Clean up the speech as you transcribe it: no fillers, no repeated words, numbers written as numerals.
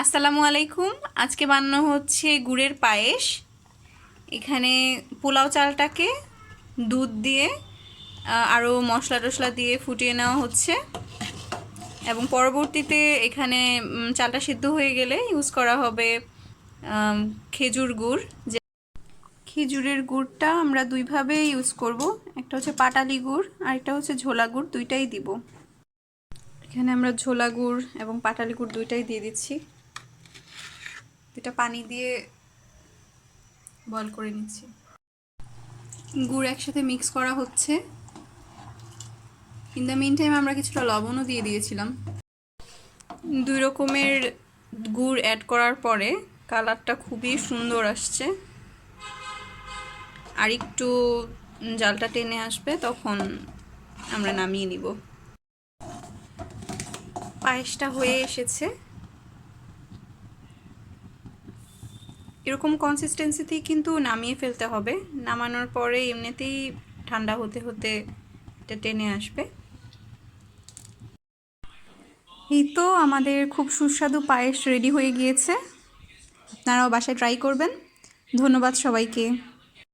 আসসালামু আলাইকুম। আজকে বানানো হচ্ছে গুড়ের পায়েস। এখানে পোলাও চালটাকে দুধ দিয়ে আরও মশলা টশলা দিয়ে ফুটিয়ে নেওয়া হচ্ছে এবং পরবর্তীতে এখানে চালটা সিদ্ধ হয়ে গেলে ইউজ করা হবে খেজুর গুড়। যে খেজুরের গুড়টা আমরা দুইভাবে ইউজ করব, একটা হচ্ছে পাটালি গুড় আর একটা হচ্ছে ঝোলা গুড়, দুইটাই দিব। এখানে আমরা ঝোলা গুড় এবং পাটালি গুড় দুইটাই দিয়ে দিচ্ছি। এটা পানি দিয়ে বয়েল করে নিচ্ছি। গুড় একসাথে মিক্স করা হচ্ছে। ইন দ্য মিন টাইম আমরা কিছুটা লবণও দিয়ে দিয়েছিলাম। দুই রকমের গুড় অ্যাড করার পরে কালারটা খুবই সুন্দর আসছে। আর একটু জালটা টেনে আসবে, তখন আমরা নামিয়ে নিব। পায়েসটা হয়ে এসেছে। এরকম কনসিস্টেন্সিতেই কিন্তু নামিয়ে ফেলতে হবে। নামানোর পরে এমনিতেই ঠান্ডা হতে হতে এটা টেনে আসবে। এই তো আমাদের খুব সুস্বাদু পায়েস রেডি হয়ে গিয়েছে। আপনারাও বাসায় ট্রাই করবেন। ধন্যবাদ সবাইকে।